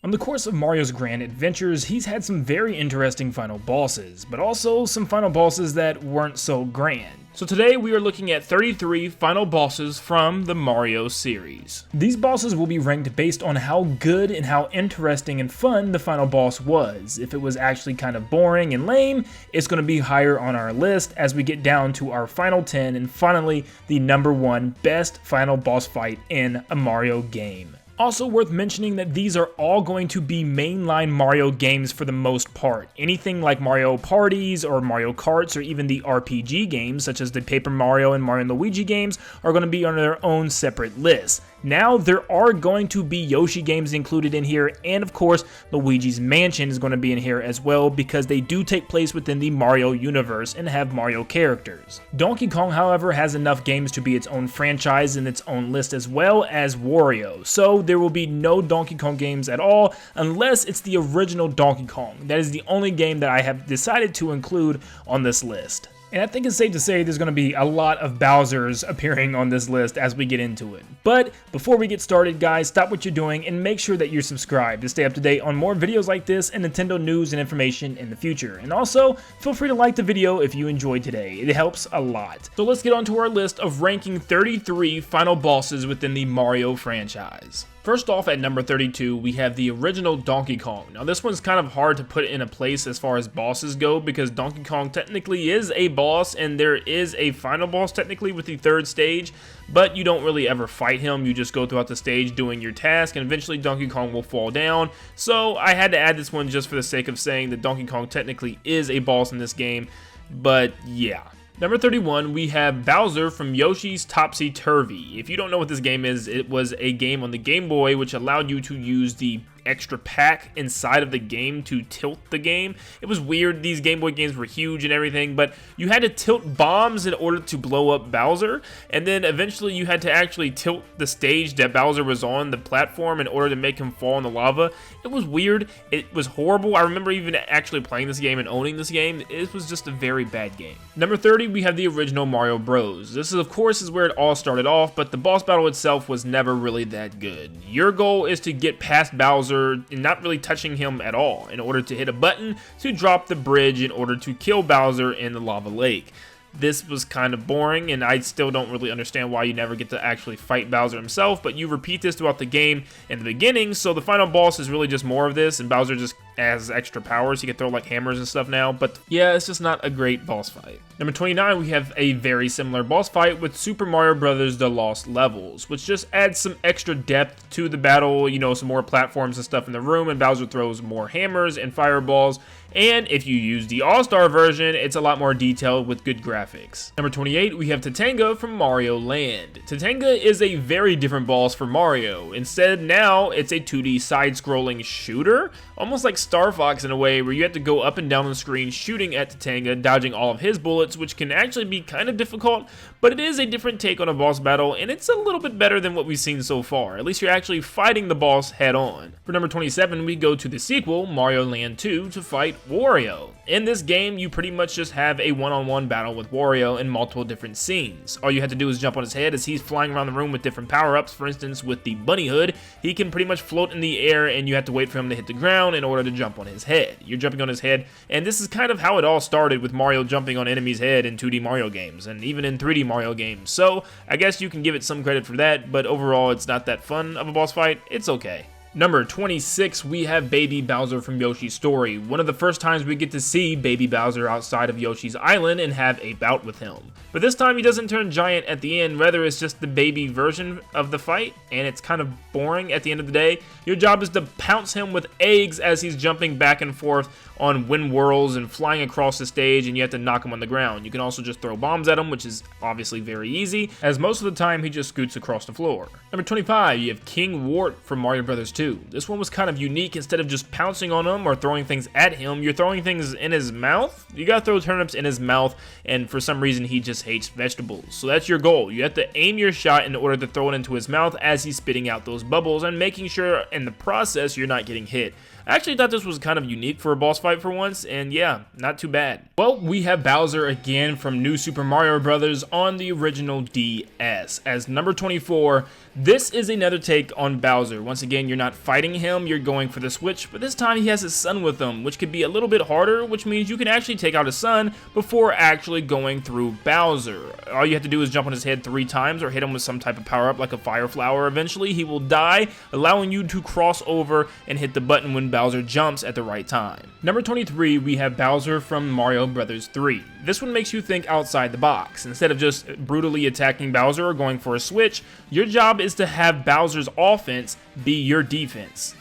On the course of Mario's grand adventures, he's had some very interesting final bosses, but also some final bosses that weren't so grand. So today we are looking at 33 final bosses from the Mario series. These bosses will be ranked based on how good and how interesting and fun the final boss was. If it was actually kind of boring and lame, it's going to be higher on our list as we get down to our final 10 and finally the #1 best final boss fight in a Mario game. Also worth mentioning that these are all going to be mainline Mario games for the most part. Anything like Mario Parties or Mario Karts or even the RPG games such as the Paper Mario and Mario & Luigi games are going to be on their own separate lists. Now there are going to be Yoshi games included in here, and of course Luigi's Mansion is going to be in here as well because they do take place within the Mario universe and have Mario characters. Donkey Kong, however, has enough games to be its own franchise in its own list as well as Wario, so there will be no Donkey Kong games at all unless it's the original Donkey Kong. That is the only game that I have decided to include on this list. And I think it's safe to say there's going to be a lot of Bowsers appearing on this list as we get into it. But before we get started, guys, stop what you're doing and make sure that you're subscribed to stay up to date on more videos like this and Nintendo news and information in the future. And also, feel free to like the video if you enjoyed today. It helps a lot. So let's get on to our list of ranking 33 final bosses within the Mario franchise. First off, at number 32, we have the original Donkey Kong. Now this one's kind of hard to put in a place as far as bosses go because Donkey Kong technically is a boss and there is a final boss technically with the third stage, but you don't really ever fight him. You just go throughout the stage doing your task and eventually Donkey Kong will fall down. So I had to add this one just for the sake of saying that Donkey Kong technically is a boss in this game, but yeah. Number 31, we have Bowser from Yoshi's Topsy Turvy. If you don't know what this game is, it was a game on the Game Boy which allowed you to use the extra pack inside of the game to tilt the game. It was weird. These Game Boy games were huge and everything, but you had to tilt bombs in order to blow up Bowser, and then eventually you had to actually tilt the stage that Bowser was on, the platform, in order to make him fall in the lava. It was weird. It was horrible. I remember even actually playing this game and owning this game. It was just a very bad game. Number 30, we have the original Mario Bros. This is, of course, is where it all started off, but the boss battle itself was never really that good. Your goal is to get past Bowser and not really touching him at all in order to hit a button to drop the bridge in order to kill Bowser in the lava lake. This was kind of boring, and I still don't really understand why you never get to actually fight Bowser himself, but you repeat this throughout the game in the beginning, so the final boss is really just more of this, and Bowser just has extra powers. He can throw like hammers and stuff now, but yeah, it's just not a great boss fight. Number 29, we have a very similar boss fight with Super Mario Bros. The Lost Levels, which just adds some extra depth to the battle, you know, some more platforms and stuff in the room, and Bowser throws more hammers and fireballs. And if you use the All-Star version, it's a lot more detailed with good graphics. Number 28, we have Tatanga from Mario Land. Tatanga is a very different boss for Mario. Instead, now it's a 2D side-scrolling shooter, almost like Star Fox in a way, where you have to go up and down the screen shooting at Tatanga, dodging all of his bullets, which can actually be kind of difficult, but it is a different take on a boss battle, and it's a little bit better than what we've seen so far. At least you're actually fighting the boss head-on. For number 27, we go to the sequel, Mario Land 2, to fight Wario. In this game, you pretty much just have a one-on-one battle with Wario in multiple different scenes. All you have to do is jump on his head as he's flying around the room with different power-ups. For instance, with the bunny hood, he can pretty much float in the air and you have to wait for him to hit the ground in order to jump on his head. You're jumping on his head, and this is kind of how it all started with Mario jumping on enemies' head in 2D Mario games, and even in 3D Mario games. So, I guess you can give it some credit for that, but overall it's not that fun of a boss fight. It's okay. Number 26, we have Baby Bowser from Yoshi's Story. One of the first times we get to see Baby Bowser outside of Yoshi's Island and have a bout with him. But this time he doesn't turn giant at the end, rather it's just the baby version of the fight, and it's kind of boring at the end of the day. Your job is to pounce him with eggs as he's jumping back and forth on wind whirls and flying across the stage, and you have to knock him on the ground. You can also just throw bombs at him, which is obviously very easy, as most of the time he just scoots across the floor. Number 25, you have King Wart from Mario Bros. 2. This one was kind of unique. Instead of just pouncing on him or throwing things at him, you're throwing things in his mouth. You gotta throw turnips in his mouth, and for some reason he just hates vegetables. So that's your goal. You have to aim your shot in order to throw it into his mouth as he's spitting out those bubbles and making sure in the process you're not getting hit. I actually thought this was kind of unique for a boss fight for once, and yeah, not too bad. Well, we have Bowser again from New Super Mario Bros. On the original DS as number 24. This is another take on Bowser. Once again, you're not fighting him, you're going for the switch, but this time he has his son with him, which could be a little bit harder, which means you can actually take out his son before actually going through Bowser. All you have to do is jump on his head 3 times or hit him with some type of power-up like a fire flower. Eventually, he will die, allowing you to cross over and hit the button when Bowser jumps at the right time. Number 23, we have Bowser from Mario Bros. 3. This one makes you think outside the box. Instead of just brutally attacking Bowser or going for a switch, your job is to have Bowser's offense be your defense.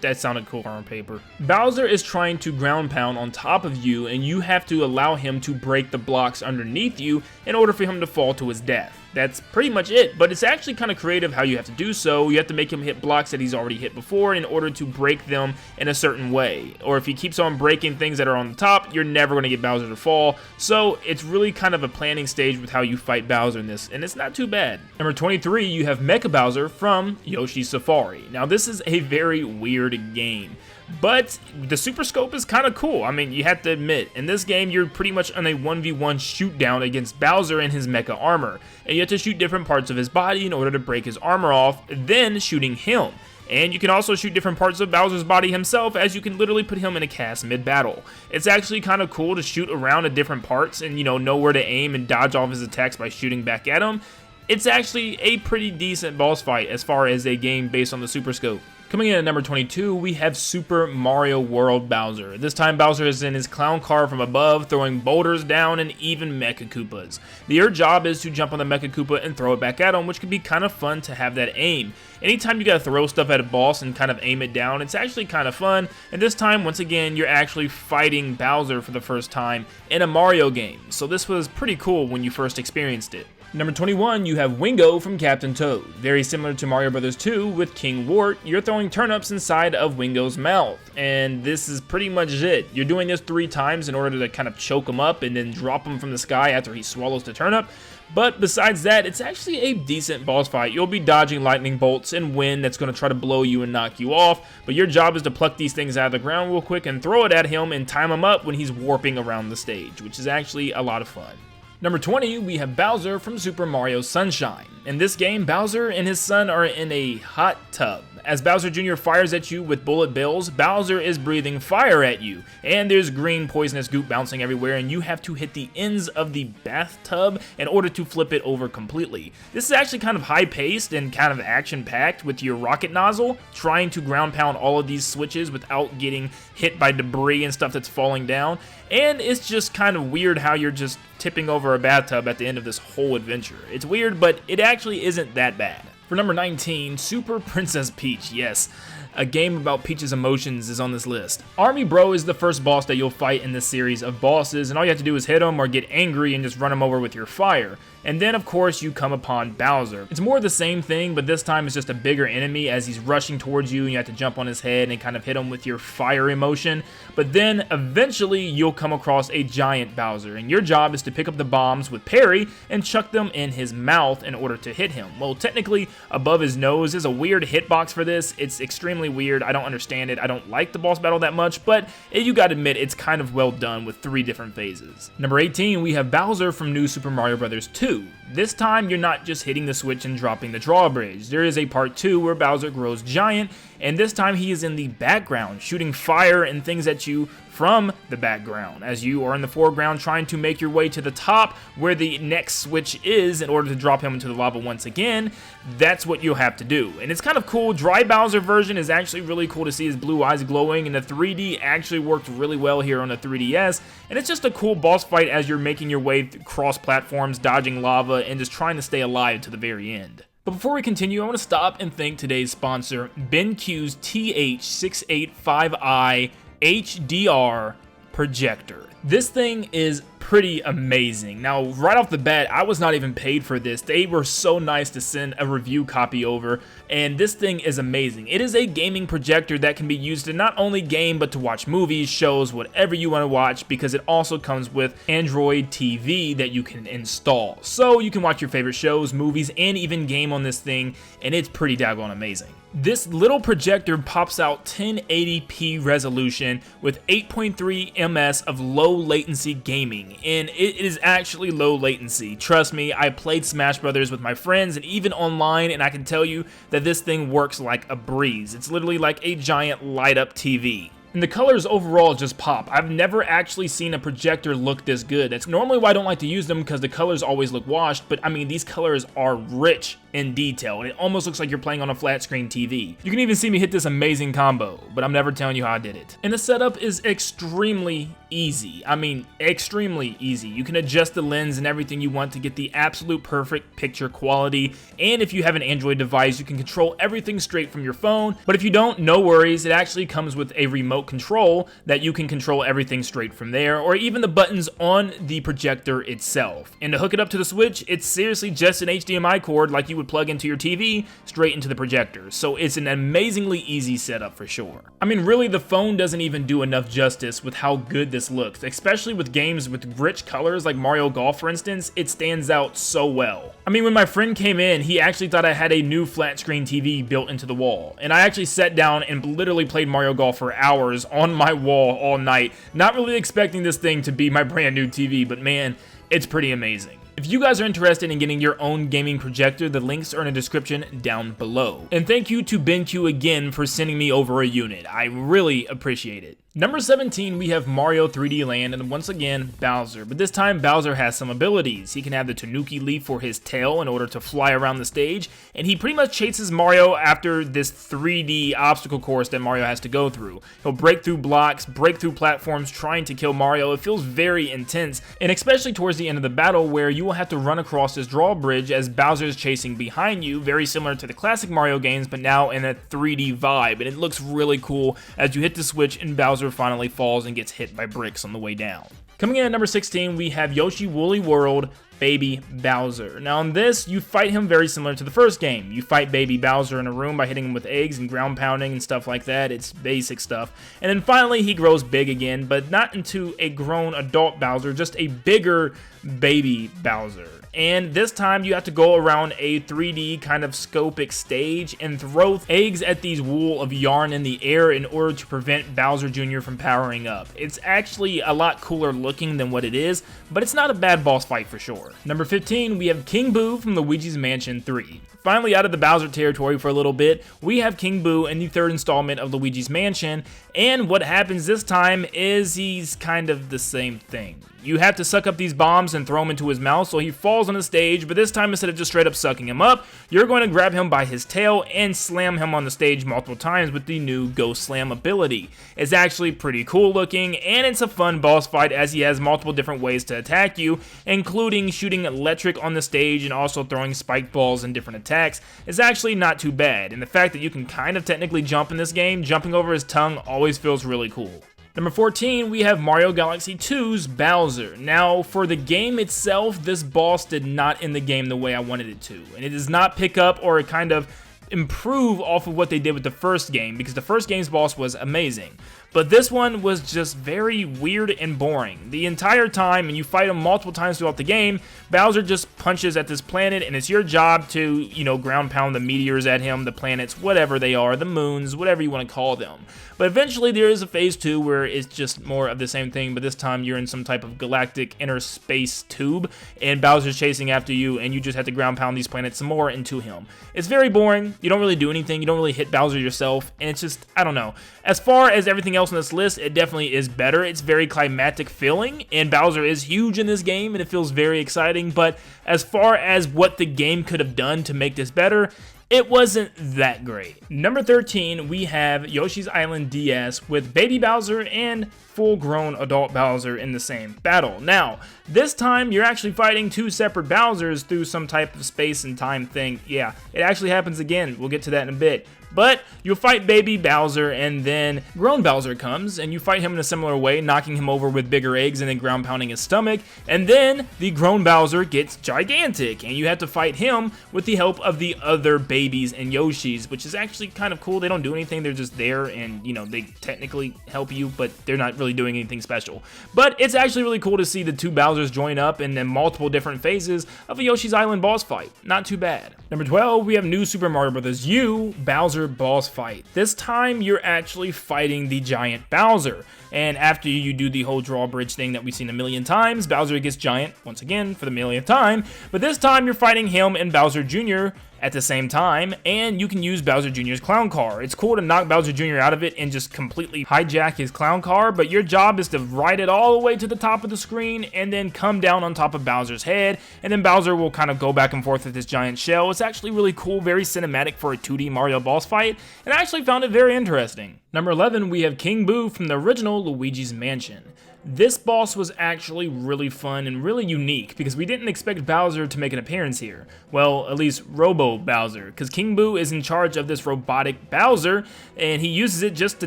That sounded cool on paper. Bowser is trying to ground pound on top of you, and you have to allow him to break the blocks underneath you in order for him to fall to his death. That's pretty much it, but it's actually kind of creative how you have to do so. You have to make him hit blocks that he's already hit before in order to break them in a certain way. Or if he keeps on breaking things that are on the top, you're never going to get Bowser to fall. So it's really kind of a planning stage with how you fight Bowser in this, and it's not too bad. Number 23, you have Mecha Bowser from Yoshi's Safari. Now this is a very weird game, but the Super Scope is kind of cool. I mean, you have to admit, in this game, you're pretty much on a 1v1 shoot down against Bowser and his mecha armor, and you have to shoot different parts of his body in order to break his armor off, then shooting him. And you can also shoot different parts of Bowser's body himself, as you can literally put him in a cast mid-battle. It's actually kind of cool to shoot around at different parts and, know where to aim and dodge off his attacks by shooting back at him. It's actually a pretty decent boss fight as far as a game based on the Super Scope. Coming in at number 22, we have Super Mario World Bowser. This time Bowser is in his clown car from above, throwing boulders down and even Mecha Koopas. Your job is to jump on the Mecha Koopa and throw it back at him, which can be kind of fun to have that aim. Anytime you gotta throw stuff at a boss and kind of aim it down, it's actually kind of fun, and this time, once again, you're actually fighting Bowser for the first time in a Mario game, so this was pretty cool when you first experienced it. Number 21, you have Wingo from Captain Toad. Very similar to Mario Bros. 2 with King Wart, you're throwing turnips inside of Wingo's mouth. And this is pretty much it. You're doing this 3 times in order to kind of choke him up and then drop him from the sky after he swallows the turnip. But besides that, it's actually a decent boss fight. You'll be dodging lightning bolts and wind that's going to try to blow you and knock you off. But your job is to pluck these things out of the ground real quick and throw it at him and time him up when he's warping around the stage, which is actually a lot of fun. Number 20, we have Bowser from Super Mario Sunshine. In this game, Bowser and his son are in a hot tub. As Bowser Jr. fires at you with bullet bills, Bowser is breathing fire at you, and there's green poisonous goop bouncing everywhere, and you have to hit the ends of the bathtub in order to flip it over completely. This is actually kind of high-paced and kind of action-packed with your rocket nozzle, trying to ground pound all of these switches without getting hit by debris and stuff that's falling down, and it's just kind of weird how you're just tipping over a bathtub at the end of this whole adventure. It's weird, but it actually isn't that bad. For number 19, Super Princess Peach. Yes, a game about Peach's emotions is on this list. Army Bro is the first boss that you'll fight in this series of bosses, and all you have to do is hit him or get angry and just run him over with your fire. And then, of course, you come upon Bowser. It's more the same thing, but this time it's just a bigger enemy as he's rushing towards you, and you have to jump on his head and kind of hit him with your fire emotion. But then, eventually, you'll come across a giant Bowser, and your job is to pick up the bombs with parry and chuck them in his mouth in order to hit him. Well, technically, above his nose is a weird hitbox for this. It's extremely weird. I don't understand it. I don't like the boss battle that much, but you gotta admit, it's kind of well done with 3 different phases. Number 18, we have Bowser from New Super Mario Bros. 2. This time, you're not just hitting the switch and dropping the drawbridge. There is a part 2 where Bowser grows giant, and this time he is in the background, shooting fire and things at you from the background, as you are in the foreground trying to make your way to the top where the next switch is in order to drop him into the lava once again. That's what you'll have to do. And it's kind of cool. Dry Bowser version is actually really cool to see his blue eyes glowing, and the 3D actually worked really well here on the 3DS. And it's just a cool boss fight as you're making your way across platforms, dodging lava, and just trying to stay alive to the very end. But before we continue, I want to stop and thank today's sponsor, BenQ's TH685i HDR Projector. This thing is pretty amazing. Now, right off the bat, I was not even paid for this. They were so nice to send a review copy over, and this thing is amazing. It is a gaming projector that can be used to not only game, but to watch movies, shows, whatever you want to watch, because it also comes with Android TV that you can install. So you can watch your favorite shows, movies, and even game on this thing, and it's pretty daggone amazing. This little projector pops out 1080p resolution with 8.3 ms of low latency gaming, and it is actually low latency. Trust me, I played Smash Brothers with my friends and even online, and I can tell you that this thing works like a breeze. It's literally like a giant light up TV. And the colors overall just pop. I've never actually seen a projector look this good. That's normally why I don't like to use them, because the colors always look washed, but I mean, these colors are rich in detail, and it almost looks like you're playing on a flat screen TV. You can even see me hit this amazing combo, but I'm never telling you how I did it. And the setup is extremely easy. I mean, extremely easy. You can adjust the lens and everything you want to get the absolute perfect picture quality, and if you have an Android device, you can control everything straight from your phone, but if you don't, no worries, it actually comes with a remote control that you can control everything straight from there, or even the buttons on the projector itself. And to hook it up to the Switch, it's seriously just an HDMI cord like you would plug into your TV straight into the projector. So it's an amazingly easy setup for sure. I mean, really, the phone doesn't even do enough justice with how good this looks, especially with games with rich colors like Mario Golf, for instance. It stands out so well. I mean, when my friend came in, he actually thought I had a new flat screen TV built into the wall, and I actually sat down and literally played Mario Golf for hours on my wall all night, not really expecting this thing to be my brand new TV, but man, it's pretty amazing. If you guys are interested in getting your own gaming projector, the links are in the description down below. And thank you to BenQ again for sending me over a unit. I really appreciate it. Number 17, we have Mario 3D Land, and once again, Bowser. But this time, Bowser has some abilities. He can have the Tanuki Leaf for his tail in order to fly around the stage, and he pretty much chases Mario after this 3D obstacle course that Mario has to go through. He'll break through blocks, break through platforms, trying to kill Mario. It feels very intense, and especially towards the end of the battle, where you will have to run across this drawbridge as Bowser is chasing behind you, very similar to the classic Mario games, but now in a 3D vibe, and it looks really cool as you hit the switch and Bowser finally falls and gets hit by bricks on the way down. Coming in at number 16, we have Yoshi Woolly World Baby Bowser. Now in this, you fight him very similar to the first game. You fight Baby Bowser in a room by hitting him with eggs and ground pounding and stuff like that. It's basic stuff. And then finally he grows big again, but not into a grown adult Bowser, just a bigger baby Bowser. And this time you have to go around a 3D kind of scopic stage and throw eggs at these wool of yarn in the air in order to prevent Bowser Jr. from powering up. It's actually a lot cooler looking than what it is, but it's not a bad boss fight for sure. Number 15, we have King Boo from Luigi's Mansion 3. Finally out of the Bowser territory for a little bit, we have King Boo in the third installment of Luigi's Mansion, and what happens this time is he's kind of the same thing. You have to suck up these bombs and throw him into his mouth, so he falls on the stage, but this time instead of just straight up sucking him up, you're going to grab him by his tail and slam him on the stage multiple times with the new Ghost Slam ability. It's actually pretty cool looking, and it's a fun boss fight as he has multiple different ways to attack you, including shooting electric on the stage and also throwing spike balls and different attacks. It's actually not too bad, and the fact that you can kind of technically jump in this game, jumping over his tongue always feels really cool. Number 14, we have Mario Galaxy 2's Bowser. Now, for the game itself, this boss did not end the game the way I wanted it to, and it does not pick up or kind of improve off of what they did with the first game, because the first game's boss was amazing. But this one was just very weird and boring. The entire time, and you fight him multiple times throughout the game, Bowser just punches at this planet, and it's your job to, ground pound the meteors at him, the planets, whatever they are, the moons, whatever you want to call them. But eventually there is a phase 2 where it's just more of the same thing, but this time you're in some type of galactic inner space tube, and Bowser's chasing after you, and you just have to ground pound these planets some more into him. It's very boring. You don't really do anything. You don't really hit Bowser yourself, and it's just, I don't know. As far as everything else on this list, it definitely is better. It's very climactic feeling, and Bowser is huge in this game, and it feels very exciting, but as far as what the game could have done to make this better, it wasn't that great. Number 13, we have Yoshi's Island DS with Baby Bowser and full-grown adult Bowser in the same battle. Now, this time you're actually fighting two separate Bowsers through some type of space and time thing. Yeah, it actually happens again. We'll get to that in a bit. But you'll fight baby Bowser, and then grown Bowser comes, and you fight him in a similar way, knocking him over with bigger eggs and then ground pounding his stomach. And then the grown Bowser gets gigantic, and you have to fight him with the help of the other babies and Yoshis, which is actually kind of cool. They don't do anything, they're just there, and you know, they technically help you, but they're not really doing anything special. But it's actually really cool to see the two Bowsers join up in then multiple different phases of a Yoshi's Island boss fight. Not too bad. Number 12, we have New Super Mario Bros. U Bowser boss fight. This time you're actually fighting the giant Bowser, and after you do the whole drawbridge thing that we've seen a million times, Bowser gets giant once again for the millionth time, but this time you're fighting him and Bowser Jr. at the same time, and you can use Bowser Jr.'s clown car. It's cool to knock Bowser Jr. out of it and just completely hijack his clown car, but your job is to ride it all the way to the top of the screen and then come down on top of Bowser's head, and then Bowser will kind of go back and forth with his giant shell. It's actually really cool, very cinematic for a 2D Mario boss fight, and I actually found it very interesting. Number 11, we have King Boo from the original Luigi's Mansion. This boss was actually really fun and really unique because we didn't expect Bowser to make an appearance here. Well, at least Robo Bowser, because King Boo is in charge of this robotic Bowser, and he uses it just to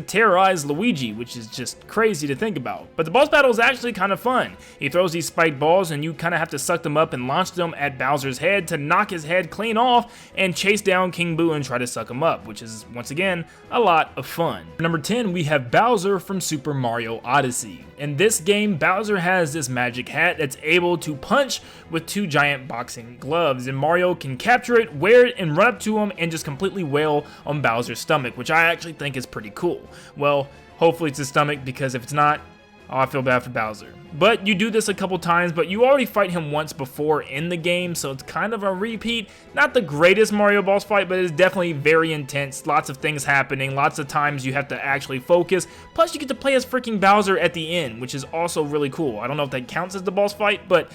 terrorize Luigi, which is just crazy to think about. But the boss battle is actually kind of fun. He throws these spiked balls, and you kind of have to suck them up and launch them at Bowser's head to knock his head clean off and chase down King Boo and try to suck him up, which is, once again, a lot of fun. Number 10, we have Bowser from Super Mario Odyssey. In this game, Bowser has this magic hat that's able to punch with two giant boxing gloves, and Mario can capture it, wear it, and run up to him and just completely wail on Bowser's stomach, which I actually think is pretty cool. Well, hopefully it's his stomach, because if it's not, oh, I feel bad for Bowser. But you do this a couple times, but you already fight him once before in the game, so it's kind of a repeat. Not the greatest Mario boss fight, but it's definitely very intense. Lots of things happening, lots of times you have to actually focus. Plus, you get to play as freaking Bowser at the end, which is also really cool. I don't know if that counts as the boss fight, but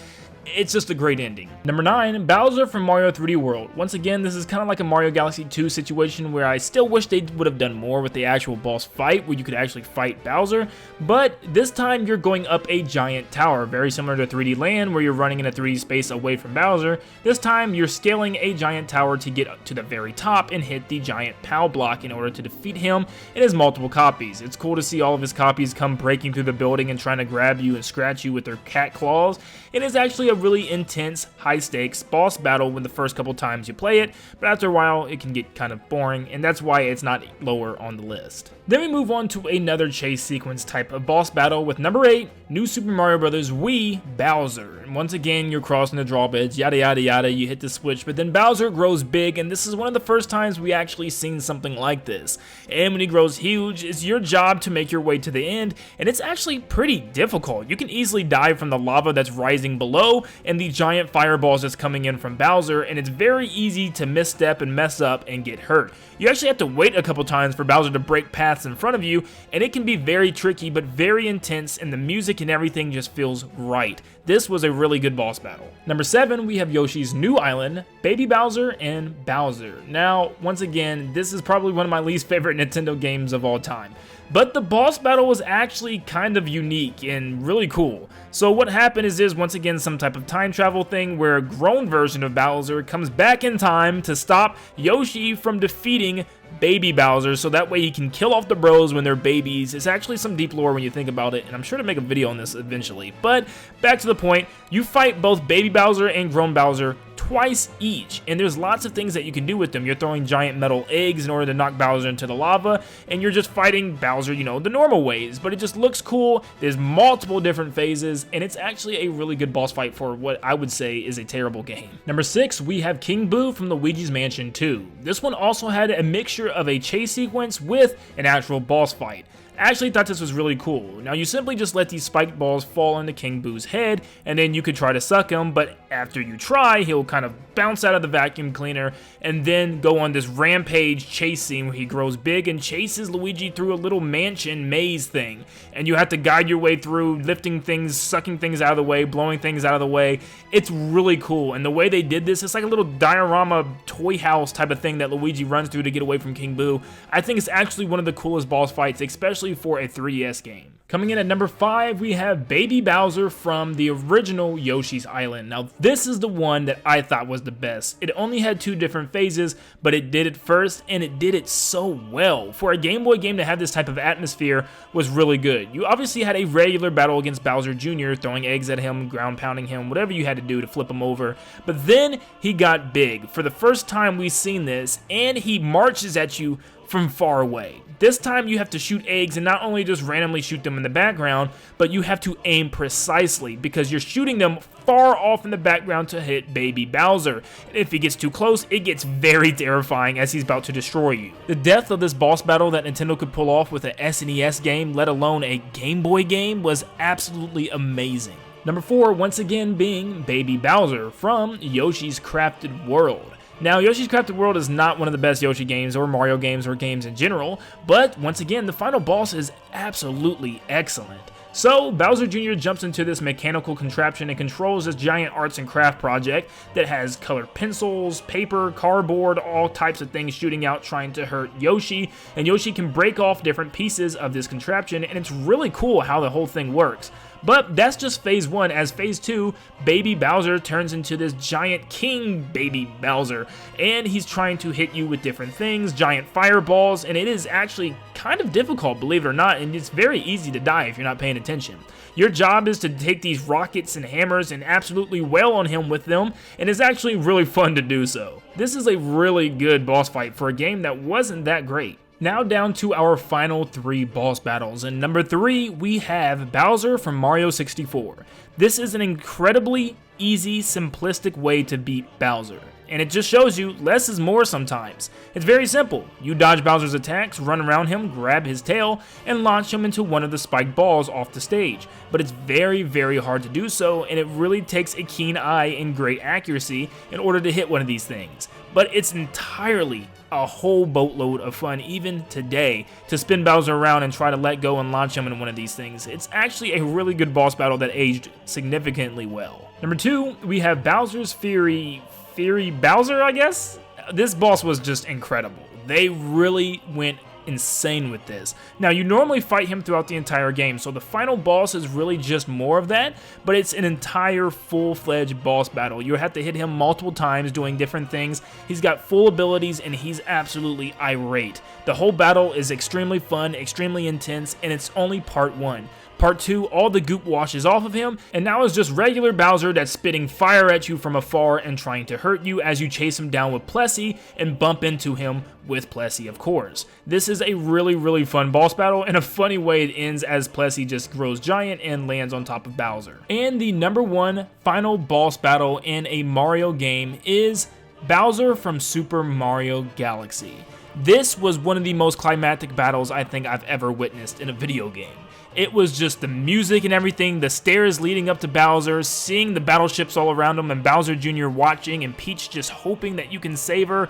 it's just a great ending. Number 9, Bowser from Mario 3D World. Once again, this is kind of like a Mario Galaxy 2 situation where I still wish they would have done more with the actual boss fight where you could actually fight Bowser, but this time you're going up a giant tower, very similar to 3D Land where you're running in a 3D space away from Bowser. This time you're scaling a giant tower to get up to the very top and hit the giant POW block in order to defeat him in his multiple copies. It's cool to see all of his copies come breaking through the building and trying to grab you and scratch you with their cat claws. It is actually a really intense, high-stakes boss battle when the first couple times you play it, but after a while it can get kind of boring, and that's why it's not lower on the list. Then we move on to another chase sequence type of boss battle with number 8, New Super Mario Bros. Wii Bowser. And once again, you're crossing the drawbridge, yada yada yada, you hit the switch, but then Bowser grows big, and this is one of the first times we actually seen something like this. And when he grows huge, it's your job to make your way to the end, and it's actually pretty difficult. You can easily die from the lava that's rising below, and the giant fireballs that's coming in from Bowser, and it's very easy to misstep and mess up and get hurt. You actually have to wait a couple times for Bowser to break paths in front of you, and it can be very tricky but very intense, and the music and everything just feels right. This was a really good boss battle. Number 7, we have Yoshi's New Island, Baby Bowser, and Bowser. Now, once again, this is probably one of my least favorite Nintendo games of all time. But the boss battle was actually kind of unique and really cool. So what happened is there's once again some type of time travel thing where a grown version of Bowser comes back in time to stop Yoshi from defeating Baby Bowser, so that way he can kill off the bros when they're babies. It's actually some deep lore when you think about it, and I'm sure to make a video on this eventually. But back to the point, you fight both Baby Bowser and grown Bowser twice each, and there's lots of things that you can do with them. You're throwing giant metal eggs in order to knock Bowser into the lava, and you're just fighting Bowser, you know, the normal ways, but it just looks cool. There's multiple different phases, and it's actually a really good boss fight for what I would say is a terrible game. Number 6, we have King Boo from the Luigi's Mansion 2. This one also had a mixture of a chase sequence with an actual boss fight. I actually thought this was really cool. Now you simply just let these spiked balls fall into King Boo's head, and then you could try to suck him, but after you try, he'll kind of bounce out of the vacuum cleaner and then go on this rampage chase scene where he grows big and chases Luigi through a little mansion maze thing. And you have to guide your way through, lifting things, sucking things out of the way, blowing things out of the way. It's really cool, and the way they did this, it's like a little diorama toy house type of thing that Luigi runs through to get away from King Boo. I think it's actually one of the coolest boss fights, especially for a 3DS game. Coming in at number 5, we have Baby Bowser from the original Yoshi's Island. Now, this is the one that I thought was the best. It only had 2 different phases, but it did it first, and it did it so well. For a Game Boy game to have this type of atmosphere was really good. You obviously had a regular battle against Bowser Jr., throwing eggs at him, ground pounding him, whatever you had to do to flip him over. But then he got big. For the first time we've seen this, and he marches at you from far away. This time you have to shoot eggs, and not only just randomly shoot them in the background, but you have to aim precisely because you're shooting them far off in the background to hit Baby Bowser. And if he gets too close, it gets very terrifying as he's about to destroy you. The depth of this boss battle that Nintendo could pull off with an SNES game, let alone a Game Boy game, was absolutely amazing. Number 4, once again being Baby Bowser from Yoshi's Crafted World. Now, Yoshi's Crafted World is not one of the best Yoshi games or Mario games or games in general, but once again, the final boss is absolutely excellent. So, Bowser Jr. jumps into this mechanical contraption and controls this giant arts and craft project that has colored pencils, paper, cardboard, all types of things shooting out trying to hurt Yoshi, and Yoshi can break off different pieces of this contraption, and it's really cool how the whole thing works. But that's just phase 1. As phase 2, Baby Bowser turns into this giant King Baby Bowser, and he's trying to hit you with different things, giant fireballs, and it is actually kind of difficult, believe it or not, and it's very easy to die if you're not paying attention. Your job is to take these rockets and hammers and absolutely wail on him with them, and it's actually really fun to do so. This is a really good boss fight for a game that wasn't that great. Now down to our final 3 boss battles. In number 3, we have Bowser from Mario 64. This is an incredibly easy, simplistic way to beat Bowser. And it just shows you less is more sometimes. It's very simple. You dodge Bowser's attacks, run around him, grab his tail, and launch him into one of the spiked balls off the stage. But it's very, very hard to do so, and it really takes a keen eye and great accuracy in order to hit one of these things. But it's entirely a whole boatload of fun even today to spin Bowser around and try to let go and launch him into one of these things. It's actually a really good boss battle that aged significantly well. Number 2, we have Bowser's Fury Bowser, I guess? This boss was just incredible. They really went insane with this. Now, you normally fight him throughout the entire game, so the final boss is really just more of that, but it's an entire full-fledged boss battle. You have to hit him multiple times doing different things. He's got full abilities, and he's absolutely irate. The whole battle is extremely fun, extremely intense, and it's only part 1. Part 2, all the goop washes off of him, and now it's just regular Bowser that's spitting fire at you from afar and trying to hurt you as you chase him down with Plessy and bump into him with Plessy, of course. This is a really, really fun boss battle, and a funny way it ends as Plessy just grows giant and lands on top of Bowser. And the number 1 final boss battle in a Mario game is Bowser from Super Mario Galaxy. This was one of the most climactic battles I think I've ever witnessed in a video game. It was just the music and everything, the stairs leading up to Bowser, seeing the battleships all around him, and Bowser Jr. watching, and Peach just hoping that you can save her.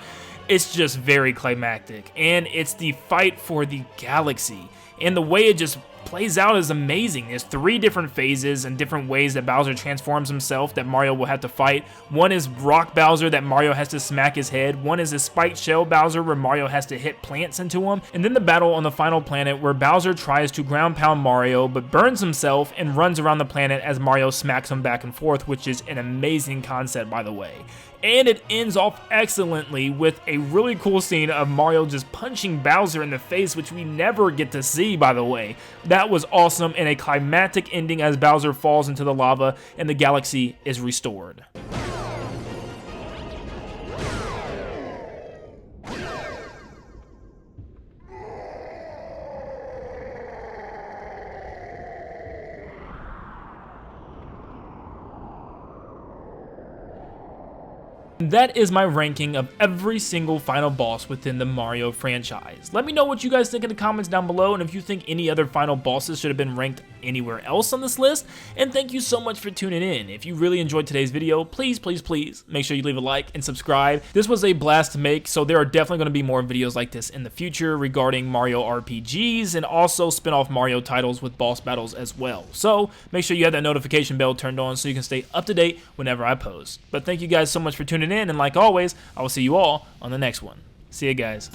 It's just very climactic, and it's the fight for the galaxy, and the way it just plays out is amazing. There's 3 different phases and different ways that Bowser transforms himself that Mario will have to fight. One is Rock Bowser that Mario has to smack his head. One is a Spiked Shell Bowser where Mario has to hit plants into him. And then the battle on the final planet where Bowser tries to ground pound Mario but burns himself and runs around the planet as Mario smacks him back and forth, which is an amazing concept, by the way. And it ends off excellently with a really cool scene of Mario just punching Bowser in the face, which we never get to see, by the way. That was awesome, and a climactic ending as Bowser falls into the lava and the galaxy is restored. That is my ranking of every single final boss within the Mario franchise. Let me know what you guys think in the comments down below, and if you think any other final bosses should have been ranked anywhere else on this list. And thank you so much for tuning in. If you really enjoyed today's video, please make sure you leave a like and subscribe. This was a blast to make, so there are definitely going to be more videos like this in the future regarding Mario RPGs and also spin-off Mario titles with boss battles as well. So make sure you have that notification bell turned on so you can stay up to date whenever I post. But thank you guys so much for tuning in, and like always, I will see you all on the next one. See you guys.